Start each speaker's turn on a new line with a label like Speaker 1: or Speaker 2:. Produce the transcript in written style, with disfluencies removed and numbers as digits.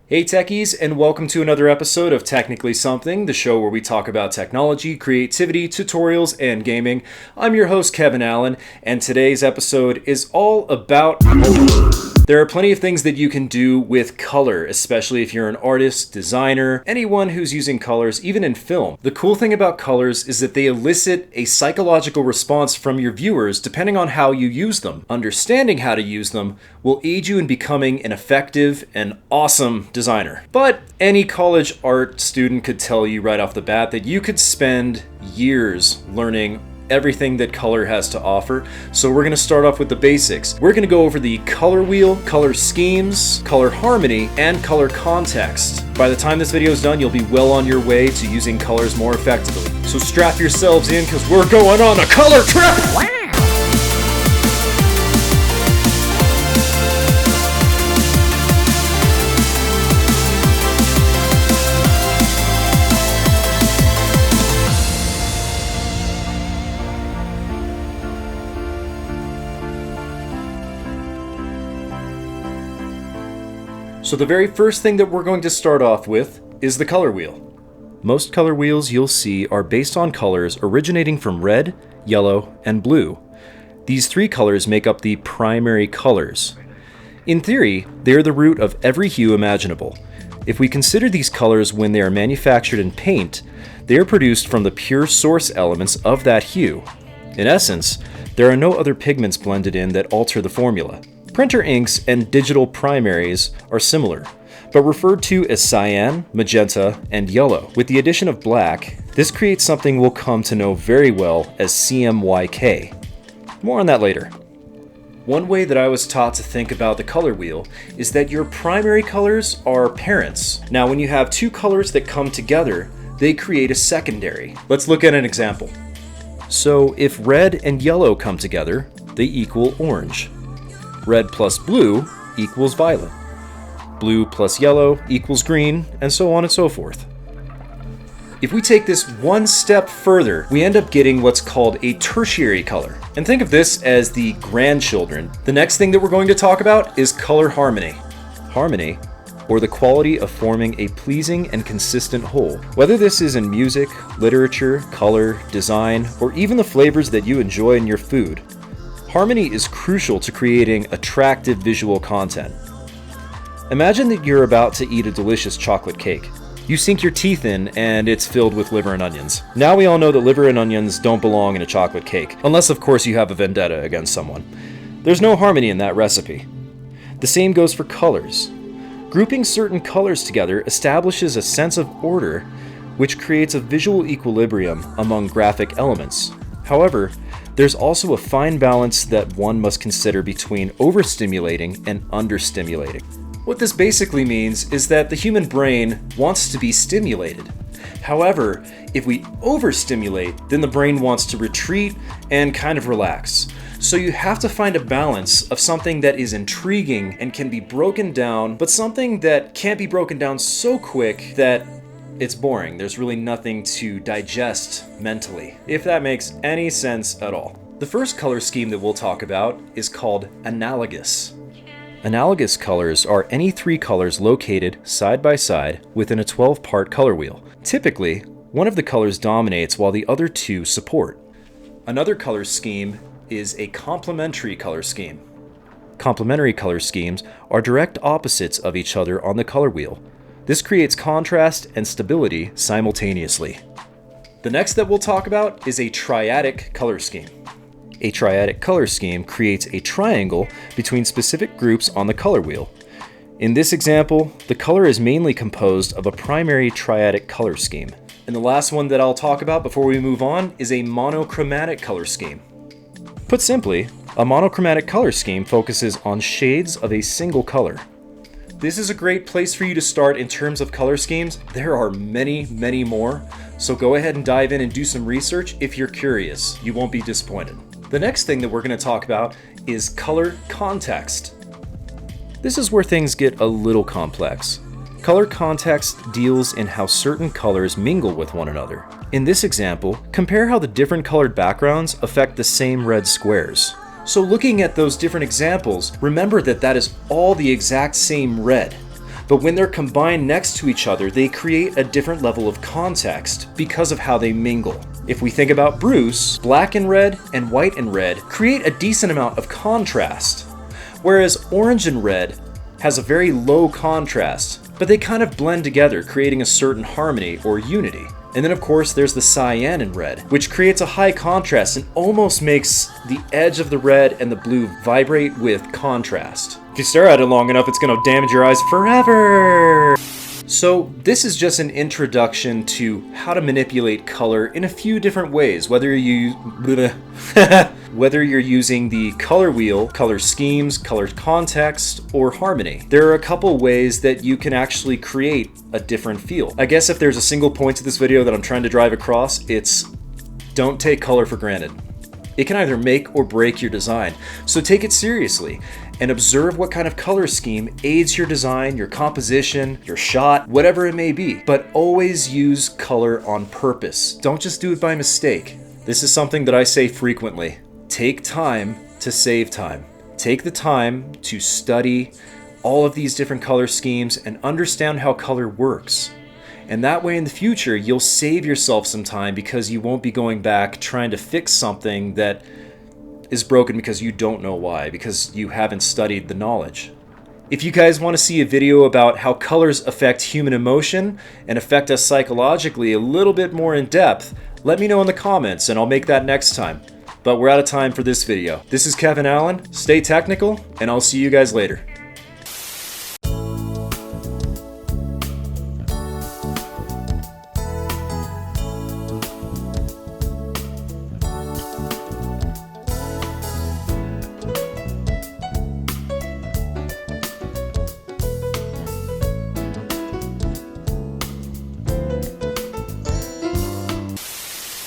Speaker 1: Hey techies, and welcome to another episode of Technically Something, the show where we talk about technology, creativity, tutorials, and gaming. I'm your host, Kevin Allen, and today's episode is all about color. There are plenty of things that you can do with color, especially if you're an artist, designer, anyone who's using colors, even in film. The cool thing about colors is that they elicit a psychological response from your viewers depending on how you use them. Understanding how to use them will aid you in becoming an effective and awesome designer. But any college art student could tell you right off the bat that you could spend years learning everything that color has to offer. So we're going to start off with the basics. We're going to go over the color wheel, color schemes, color harmony, and color context. By the time this video is done, you'll be well on your way to using colors more effectively. So strap yourselves in because we're going on a color trip! So the very first thing that we're going to start off with is the color wheel. Most color wheels you'll see are based on colors originating from red, yellow, and blue. These three colors make up the primary colors. In theory, they are the root of every hue imaginable. If we consider these colors when they are manufactured in paint, they are produced from the pure source elements of that hue. In essence, there are no other pigments blended in that alter the formula. Printer inks and digital primaries are similar, but referred to as cyan, magenta, and yellow. With the addition of black, this creates something we'll come to know very well as CMYK. More on that later. One way that I was taught to think about the color wheel is that your primary colors are parents. Now, when you have two colors that come together, they create a secondary. Let's look at an example. So if red and yellow come together, they equal orange. Red plus blue equals violet. Blue plus yellow equals green, and so on and so forth. If we take this one step further, we end up getting what's called a tertiary color. And think of this as the grandchildren. The next thing that we're going to talk about is color harmony. Harmony, or the quality of forming a pleasing and consistent whole. Whether this is in music, literature, color, design, or even the flavors that you enjoy in your food, harmony is crucial to creating attractive visual content. Imagine that you're about to eat a delicious chocolate cake. You sink your teeth in and it's filled with liver and onions. Now we all know that liver and onions don't belong in a chocolate cake, unless of course you have a vendetta against someone. There's no harmony in that recipe. The same goes for colors. Grouping certain colors together establishes a sense of order, which creates a visual equilibrium among graphic elements. However, there's also a fine balance that one must consider between overstimulating and understimulating. What this basically means is that the human brain wants to be stimulated. However, if we overstimulate, then the brain wants to retreat and kind of relax. So you have to find a balance of something that is intriguing and can be broken down, but something that can't be broken down so quick that it's boring. There's really nothing to digest mentally, if that makes any sense at all. The first color scheme that we'll talk about is called analogous. Analogous colors are any three colors located side by side within a 12-part color wheel. Typically, one of the colors dominates while the other two support. Another color scheme is a complementary color scheme. Complementary color schemes are direct opposites of each other on the color wheel. This creates contrast and stability simultaneously. The next that we'll talk about is a triadic color scheme. A triadic color scheme creates a triangle between specific groups on the color wheel. In this example, the color is mainly composed of a primary triadic color scheme. And the last one that I'll talk about before we move on is a monochromatic color scheme. Put simply, a monochromatic color scheme focuses on shades of a single color. This is a great place for you to start in terms of color schemes. There are many, many more, so go ahead and dive in and do some research if you're curious. You won't be disappointed. The next thing that we're going to talk about is color context. This is where things get a little complex. Color context deals in how certain colors mingle with one another. In this example, compare how the different colored backgrounds affect the same red squares. So looking at those different examples, remember that that is all the exact same red. But when they're combined next to each other, they create a different level of context because of how they mingle. If we think about Bruce, black and red and white and red create a decent amount of contrast, whereas orange and red has a very low contrast, but they kind of blend together, creating a certain harmony or unity. And then of course there's the cyan in red, which creates a high contrast and almost makes the edge of the red and the blue vibrate with contrast. If you stare at it long enough, it's gonna damage your eyes forever! So this is just an introduction to how to manipulate color in a few different ways, whether you're using the color wheel, color schemes, color context, or harmony. There are a couple ways that you can actually create a different feel. I guess if there's a single point to this video that I'm trying to drive across, it's don't take color for granted. It can either make or break your design, so take it seriously and observe what kind of color scheme aids your design, your composition, your shot, whatever it may be. But always use color on purpose. Don't just do it by mistake. This is something that I say frequently. Take time to save time. Take the time to study all of these different color schemes and understand how color works. And that way in the future, you'll save yourself some time because you won't be going back trying to fix something that is broken because you don't know why, because you haven't studied the knowledge. If you guys want to see a video about how colors affect human emotion and affect us psychologically a little bit more in depth, let me know in the comments and I'll make that next time. But we're out of time for this video. This is Kevin Allen, stay technical, and I'll see you guys later.